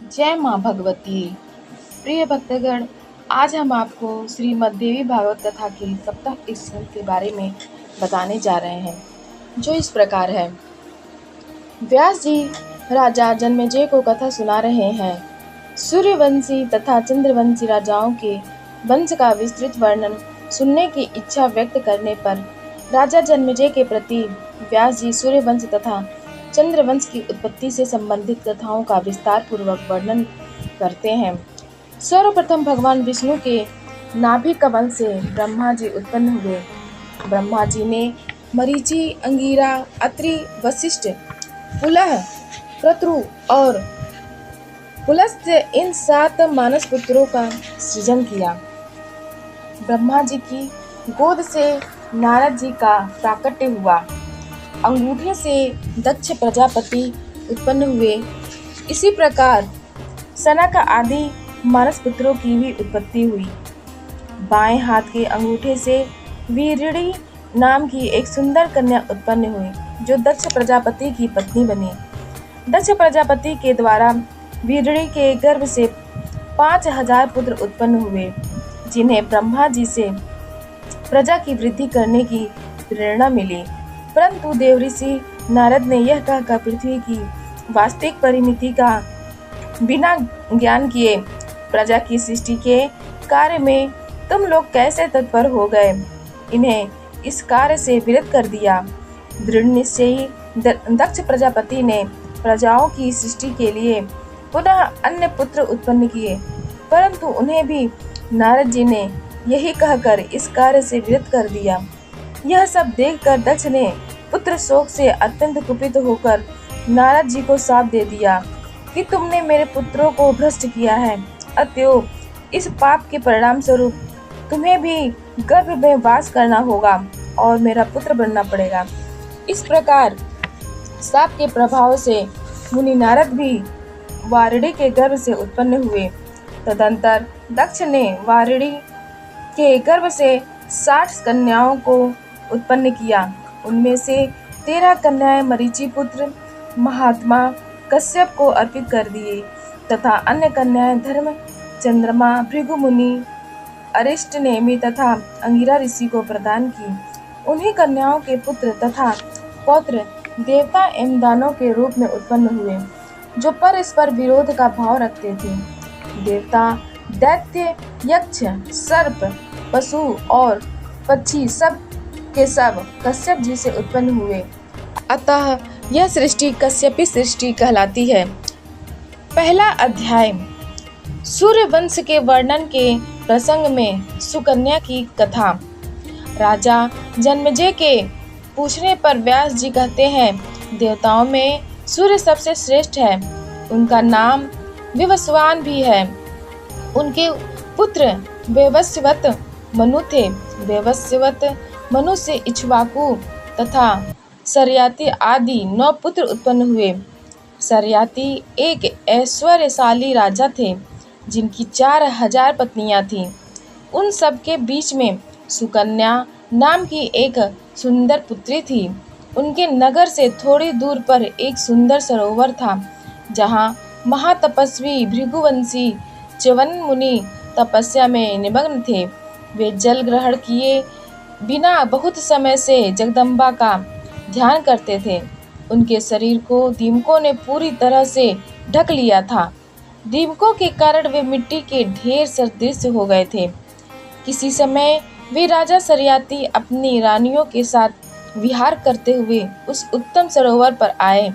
जय माँ भगवती। प्रिय भक्तगण, आज हम आपको श्रीमद् देवी भागवत कथा के सप्ताह स्कंद के बारे में बताने जा रहे हैं, जो इस प्रकार है। व्यास जी राजा जन्मेजय को कथा सुना रहे हैं। सूर्यवंशी तथा चंद्रवंशी राजाओं के वंश का विस्तृत वर्णन सुनने की इच्छा व्यक्त करने पर राजा जन्मेजय के प्रति व्यास जी सूर्यवंश तथा चंद्रवंश की उत्पत्ति से संबंधित कथाओं का विस्तार पूर्वक वर्णन करते हैं। सर्वप्रथम भगवान विष्णु के नाभि कमल से ब्रह्मा जी उत्पन्न हुए। ब्रह्मा जी ने मरीचि, अंगिरा, अत्रि, वशिष्ठ, पुलह, क्रतु और पुलस्त्य इन 7 मानस पुत्रों का सृजन किया। ब्रह्मा जी की गोद से नारद जी का प्राकट्य हुआ। अंगूठे से दक्ष प्रजापति उत्पन्न हुए। इसी प्रकार सनक आदि मानस पुत्रों की भी उत्पत्ति हुई। बाएं हाथ के अंगूठे से वीरिणी नाम की एक सुंदर कन्या उत्पन्न हुई, जो दक्ष प्रजापति की पत्नी बनी। दक्ष प्रजापति के द्वारा वीरिणी के गर्भ से 5000 पुत्र उत्पन्न हुए, जिन्हें ब्रह्मा जी से प्रजा की वृद्धि करने की प्रेरणा मिली। परंतु देवऋषि नारद ने यह कहकर पृथ्वी की वास्तविक परिमिति का बिना ज्ञान किए प्रजा की सृष्टि के कार्य में तुम लोग कैसे तत्पर हो गए, इन्हें इस कार्य से विरत कर दिया। दृढ़ निश्चयी दक्ष प्रजापति ने प्रजाओं की सृष्टि के लिए पुनः अन्य पुत्र उत्पन्न किए, परंतु उन्हें भी नारद जी ने यही कहकर इस कार्य से विरत कर दिया। यह सब देखकर दक्ष ने पुत्र शोक से अत्यंत कुपित होकर नारद जी को शाप दे दिया कि तुमने मेरे पुत्रों को भ्रष्ट किया है, अतएव इस पाप के परिणाम स्वरूप तुम्हें भी गर्भ में वास करना होगा और मेरा पुत्र बनना पड़ेगा। इस प्रकार शाप के प्रभाव से मुनि नारद भी वारिणी के गर्भ से उत्पन्न हुए। तदंतर दक्ष ने वारिणी के गर्भ से 60 कन्याओं को उत्पन्न किया। उनमें से 13 कन्याएं मरीचि पुत्र महात्मा कश्यप को अर्पित कर दिए तथा अन्य कन्याएं धर्म, चंद्रमा, भृगु मुनि, अरिष्ट नेमि तथा अंगिरा ऋषि को प्रदान की। उन्हीं कन्याओं के पुत्र तथा पौत्र देवता एवं दानव के रूप में उत्पन्न हुए, जो परस्पर विरोध का भाव रखते थे। देवता, दैत्य, यक्ष, सर्प, पशु और पक्षी सब के सब कश्यप जी से उत्पन्न हुए। अतः यह सृष्टि कश्यपी सृष्टि कहलाती है। पहला अध्याय। सूर्यवंश के वर्णन के प्रसंग में सुकन्या की कथा। राजा जन्मेजय के पूछने पर व्यास जी कहते हैं, देवताओं में सूर्य सबसे श्रेष्ठ है। उनका नाम विवस्वान भी है। उनके पुत्र वैवस्वत मनु थे। वैवस्वत मनु से इक्ष्वाकु तथा सरयाति आदि 9 पुत्र उत्पन्न हुए। सरयाति एक ऐश्वर्यशाली राजा थे, जिनकी 4000 पत्नियां थीं। उन सब के बीच में सुकन्या नाम की एक सुंदर पुत्री थी। उनके नगर से थोड़ी दूर पर एक सुंदर सरोवर था, जहाँ महातपस्वी भृगुवंशी च्यवन मुनि तपस्या में निमग्न थे। वे जल ग्रहण किए बिना बहुत समय से जगदम्बा का ध्यान करते थे। उनके शरीर को दीमकों ने पूरी तरह से ढक लिया था। दीमकों के कारण वे मिट्टी के ढेर सदृश हो गए थे। किसी समय वे राजा सरयाति अपनी रानियों के साथ विहार करते हुए उस उत्तम सरोवर पर आए।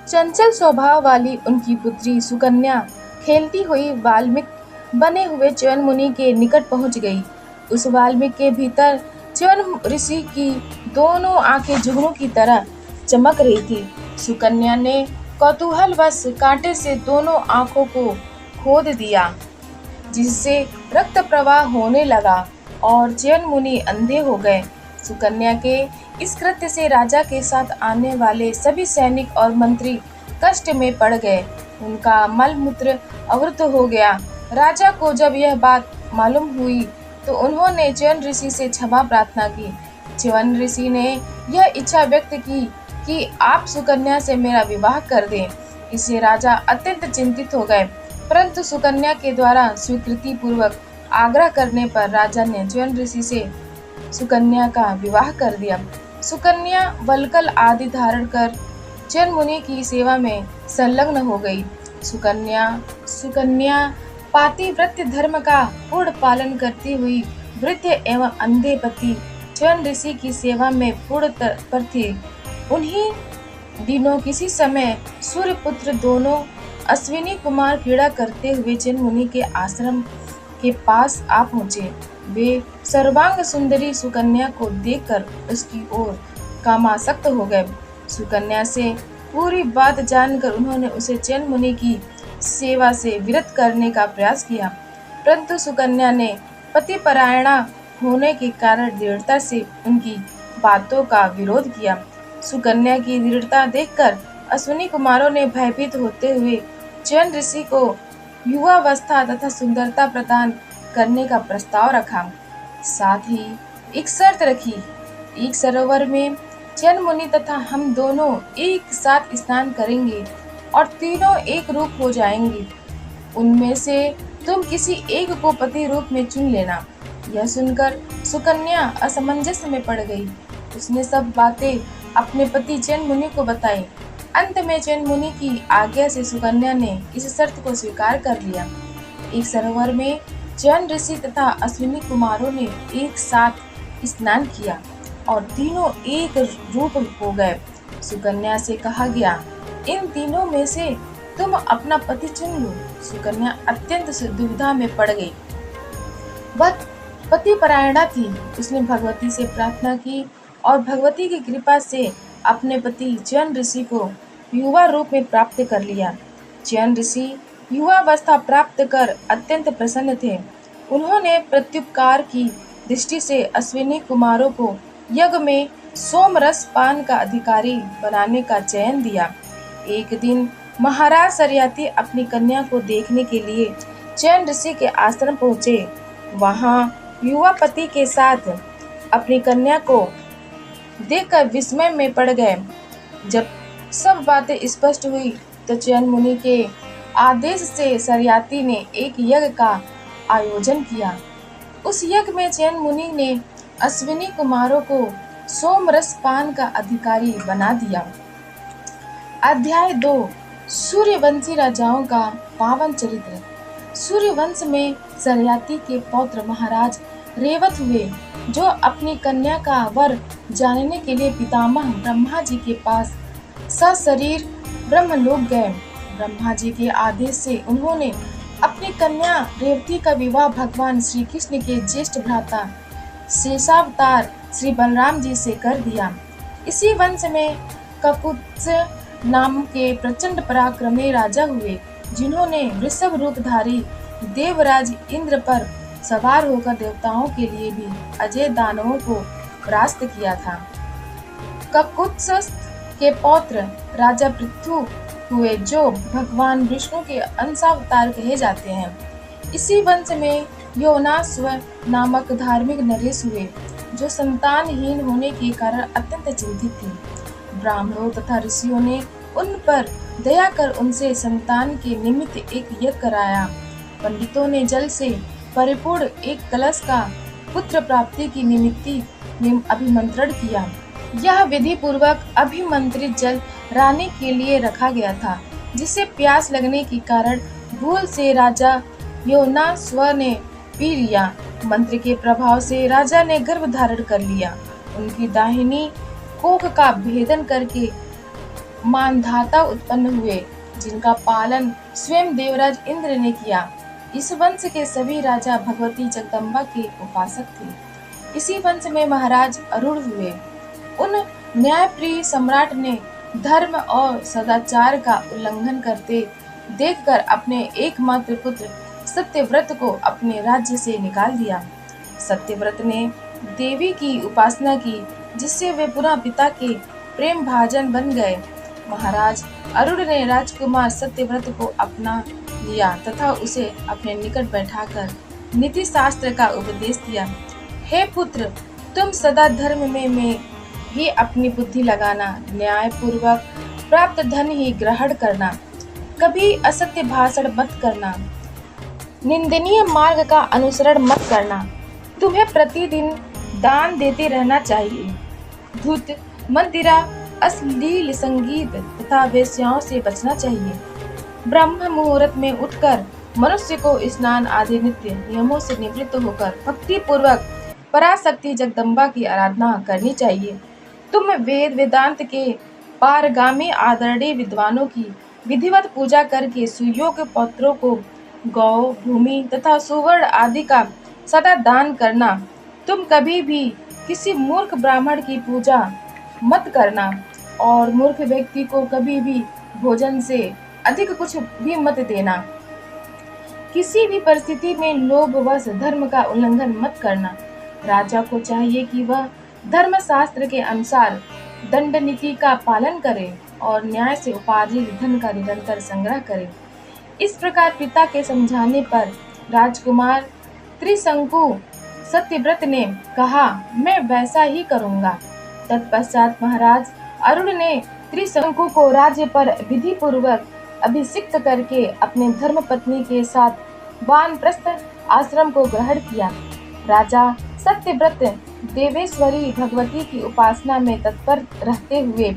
चंचल स्वभाव वाली उनकी पुत्री सुकन्या खेलती हुई वाल्मीकि बने हुए च्यवन मुनि के निकट पहुंच गई। उस वाल्मीकि के भीतर च्यवन ऋषि की दोनों आंखें जुगनू की तरह चमक रही थी। सुकन्या ने कौतूहलवश कांटे से दोनों आंखों को खोद दिया, जिससे रक्त प्रवाह होने लगा और च्यवन मुनि अंधे हो गए। सुकन्या के इस कृत्य से राजा के साथ आने वाले सभी सैनिक और मंत्री कष्ट में पड़ गए। उनका मल मूत्र अवरुद्ध हो गया। राजा को जब यह बात मालूम हुई तो उन्होंने च्यवन ऋषि से क्षमा प्रार्थना की। च्यवन ऋषि ने यह इच्छा व्यक्त की कि आप सुकन्या से मेरा विवाह कर दें। इससे राजा अत्यंत चिंतित हो गए, परंतु सुकन्या के द्वारा स्वीकृति पूर्वक आग्रह करने पर राजा ने च्यवन ऋषि से सुकन्या का विवाह कर दिया। सुकन्या वल्कल आदि धारण कर च्यवन मुनि की सेवा में संलग्न हो गई। सुकन्या पातिव्रत्य धर्म का पूर्ण पालन करती हुई वृद्ध एवं अंधे पति च्यवन ऋषि की सेवा में पूर्ण तत्पर थी। उन्हीं दिनों किसी समय सूर्यपुत्र दोनों अश्विनी कुमार क्रीड़ा करते हुए च्यवन मुनि के आश्रम के पास आ पहुँचे। वे सर्वांग सुंदरी सुकन्या को देखकर उसकी ओर कामासक्त हो गए। सुकन्या से पूरी बात जानकर उन्होंने उसे च्यवन मुनि की सेवा से विरत करने का प्रयास किया, परंतु सुकन्या ने पतिपरायणा होने के कारण दृढ़ता से उनकी बातों का विरोध किया। सुकन्या की दृढ़ता देखकर अश्विनी कुमारों ने भयभीत होते हुए च्यवन ऋषि को युवावस्था तथा सुंदरता प्रदान करने का प्रस्ताव रखा। साथ ही एक शर्त रखी, एक सरोवर में च्यवन मुनि तथा हम दोनों एक साथ स्नान करेंगे और तीनों एक रूप हो जाएंगे। उनमें से तुम किसी एक को पति रूप में चुन लेना। यह सुनकर सुकन्या असमंजस में पड़ गई। उसने सब बातें अपने पति च्यवन मुनि को बताई। अंत में च्यवन मुनि की आज्ञा से सुकन्या ने इस शर्त को स्वीकार कर लिया। एक सरोवर में च्यवन ऋषि तथा अश्विनी कुमारों ने एक साथ स्नान किया और तीनों एक रूप हो गए। सुकन्या से कहा गया, इन तीनों में से तुम अपना पति चुन लो। सुकन्या अत्यंत दुविधा में पड़ गई। वह पतिपरायणा थी। उसने भगवती से प्रार्थना की और भगवती की कृपा से अपने पति च्यवन ऋषि को युवा रूप में प्राप्त कर लिया। च्यवन ऋषि युवावस्था प्राप्त कर अत्यंत प्रसन्न थे। उन्होंने प्रत्युपकार की दृष्टि से अश्विनी कुमारों को यज्ञ में सोमरस पान का अधिकारी बनाने का चयन दिया। एक दिन महाराज सरियाती अपनी कन्या को देखने के लिए च्यवन ऋषि के आश्रम पहुँचे। वहाँ युवा पति के साथ अपनी कन्या को देखकर विस्मय में पड़ गए। जब सब बातें स्पष्ट हुई तो च्यवन मुनि के आदेश से सरियाती ने एक यज्ञ का आयोजन किया। उस यज्ञ में च्यवन मुनि ने अश्विनी कुमारों को सोमरस पान का अधिकारी बना दिया। अध्याय 2 सूर्यवंशी राजाओं का पावन चरित्र। सूर्यवंश में सरियाती के पौत्र महाराज रेवत हुए, जो अपनी कन्या का वर जानने के लिए पितामह ब्रह्मा जी के पास सशरीर ब्रह्मलोक गए। ब्रह्मा जी के आदेश से उन्होंने अपनी कन्या रेवती का विवाह भगवान श्री कृष्ण के ज्येष्ठ भ्राता शेषावतार श्री बलराम जी से कर दिया। इसी वंश में ककुत्स नाम के प्रचंड पराक्रमी राजा हुए, जिन्होंने वृषभ रूपधारी देवराज इंद्र पर सवार होकर देवताओं के लिए भी अजय दानवों को परास्त किया था। ककुत्स के पौत्र राजा पृथु हुए, जो भगवान विष्णु के अंशावतार कहे जाते हैं। इसी वंश में योनास्व नामक धार्मिक नरेश हुए, जो संतानहीन होने के कारण अत्यंत चिंतित थे। ब्राह्मणों तथा ऋषियों ने उन पर दया कर उनसे संतान के निमित्त एक यज्ञ कराया। पंडितों ने जल से परिपूर्ण एक कलश का पुत्र प्राप्ति की निमित्ती अभिमंत्रण किया। यह विधि पूर्वक अभिमंत्रित जल रानी के लिए रखा गया था, जिसे प्यास लगने के कारण भूल से राजा योनास्व ने पी लिया। मंत्र के प्रभाव से राजा ने गर्भ धारण कर लिया। उनकी दाहिनी कोख का भेदन करके मानधाता उत्पन्न हुए, जिनका पालन स्वयं देवराज इंद्र ने किया। इस वंश के सभी राजा भगवती जगदम्बा के उपासक थे। इसी वंश में महाराज अरुण हुए। उन न्यायप्रिय सम्राट ने धर्म और सदाचार का उल्लंघन करते देखकर अपने एकमात्र पुत्र सत्यव्रत को अपने राज्य से निकाल दिया। सत्यव्रत ने देवी की उपासना की, जिससे वे पुनः पिता के प्रेम भाजन बन गए। महाराज अरुण ने राजकुमार सत्यव्रत को अपना लिया तथा उसे अपने निकट बैठाकर नीति शास्त्र का उपदेश दिया। हे पुत्र, तुम सदा धर्म में ही अपनी बुद्धि लगाना, न्याय पूर्वक प्राप्त धन ही ग्रहण करना, कभी असत्य भाषण मत करना, निंदनीय मार्ग का अनुसरण मत करना। तुम्हें प्रतिदिन दान देते रहना चाहिए। धूत, मदिरा, अश्लील संगीत तथा वेश्याओं से बचना चाहिए। ब्रह्म मुहूर्त में उठकर मनुष्य को स्नान आदि नित्य नियमों से निवृत्त होकर भक्ति पूर्वक पराशक्ति जगदम्बा की आराधना करनी चाहिए। तुम वेद वेदांत के पारगामी आदरणीय विद्वानों की विधिवत पूजा करके सुयोग्य पौत्रों को गौ, भूमि तथा सुवर्ण आदि का सदा दान करना। तुम कभी भी किसी मूर्ख ब्राह्मण की पूजा मत करना और मूर्ख व्यक्ति को कभी भी भोजन से अधिक कुछ भी मत देना। किसी भी परिस्थिति में लोभवश धर्म का उल्लंघन मत करना। राजा को चाहिए कि वह धर्मशास्त्र के अनुसार दंड नीति का पालन करे और न्याय से उपार्जित धन का निरंतर संग्रह करे। इस प्रकार पिता के समझाने पर राजकुमार त्रिशंकु सत्यव्रत ने कहा, मैं वैसा ही करूंगा। तत्पश्चात महाराज अरुण ने त्रिशंकु को राज्य पर विधि पूर्वक अभिषिक्त करके अपने धर्म पत्नी के साथ वानप्रस्थ आश्रम को ग्रहण किया। राजा सत्यव्रत देवेश्वरी भगवती की उपासना में तत्पर रहते हुए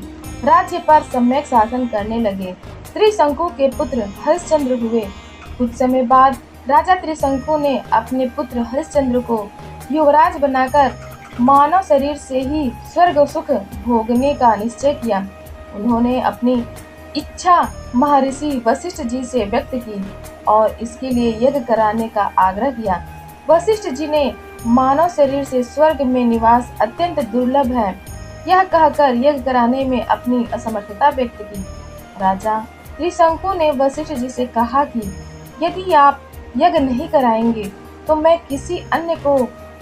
राज्य पर सम्यक शासन करने लगे। त्रिशंकु के पुत्र हरिश्चंद्र हुए। कुछ समय बाद राजा त्रिशंकु ने अपने पुत्र हरिश्चंद्र को युवराज बनाकर मानव शरीर से ही स्वर्ग सुख भोगने का निश्चय किया। उन्होंने अपनी इच्छा महर्षि वशिष्ठ जी से व्यक्त की और इसके लिए यज्ञ कराने का आग्रह किया। वशिष्ठ जी ने मानव शरीर से स्वर्ग में निवास अत्यंत दुर्लभ है, यह कहकर यज्ञ कराने में अपनी असमर्थता व्यक्त की। राजा त्रिशंकु ने वशिष्ठ जी से कहा कि यदि आप यज्ञ नहीं कराएंगे तो मैं किसी अन्य को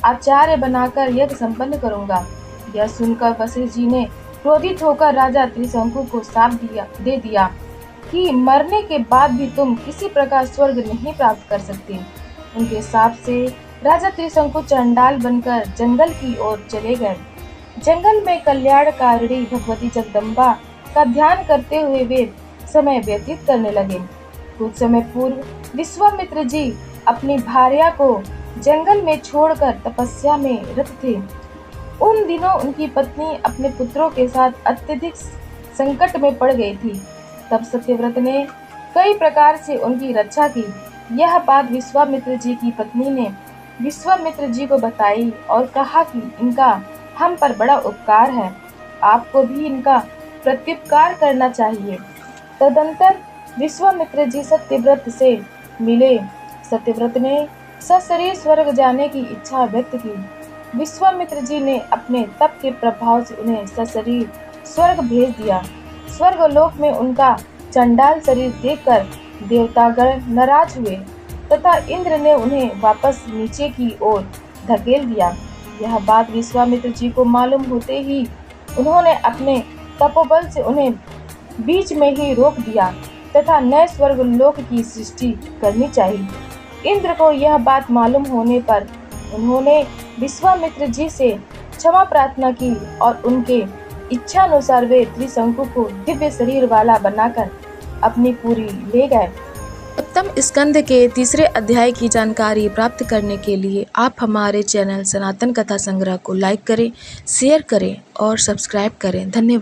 आचार्य बनाकर यज्ञ संपन्न करूंगा। यह सुनकर वशिष्ठ जी ने क्रोधित होकर राजा त्रिशंकु को शाप दे दिया कि मरने के बाद भी तुम किसी प्रकार स्वर्ग नहीं प्राप्त कर सकते। उनके शाप से राजा त्रिशंकु चंडाल बनकर जंगल की ओर चले गए। जंगल में कल्याणकारिणी भगवती जगदम्बा का ध्यान करते हुए वे समय व्यतीत करने लगे। कुछ समय पूर्व विश्वामित्र जी अपनी भार्या को जंगल में छोड़कर तपस्या में रत थे। उन दिनों उनकी पत्नी अपने पुत्रों के साथ अत्यधिक संकट में पड़ गई थी। तब सत्यव्रत ने कई प्रकार से उनकी रक्षा की। यह बात विश्वामित्र जी की पत्नी ने विश्वामित्र जी को बताई और कहा कि इनका हम पर बड़ा उपकार है, आपको भी इनका प्रत्युपकार करना चाहिए। तदंतर विश्वामित्र जी सत्यव्रत से मिले। सत्यव्रत ने सशरीर स्वर्ग जाने की इच्छा व्यक्त की। विश्वामित्र जी ने अपने तप के प्रभाव से उन्हें सशरीर स्वर्ग भेज दिया। स्वर्गलोक में उनका चंडाल शरीर देखकर देवतागण नाराज हुए तथा इंद्र ने उन्हें वापस नीचे की ओर धकेल दिया। यह बात विश्वामित्र जी को मालूम होते ही उन्होंने अपने तपोबल से उन्हें बीच में ही रोक दिया तथा नए स्वर्गलोक की सृष्टि करनी चाहिए। इंद्र को यह बात मालूम होने पर उन्होंने विश्वामित्र जी से क्षमा प्रार्थना की और उनके इच्छानुसार वे त्रिशंकु को दिव्य शरीर वाला बनाकर अपनी पुरी ले गए। उत्तम स्कंद के तीसरे अध्याय की जानकारी प्राप्त करने के लिए आप हमारे चैनल सनातन कथा संग्रह को लाइक करें, शेयर करें और सब्सक्राइब करें। धन्यवाद।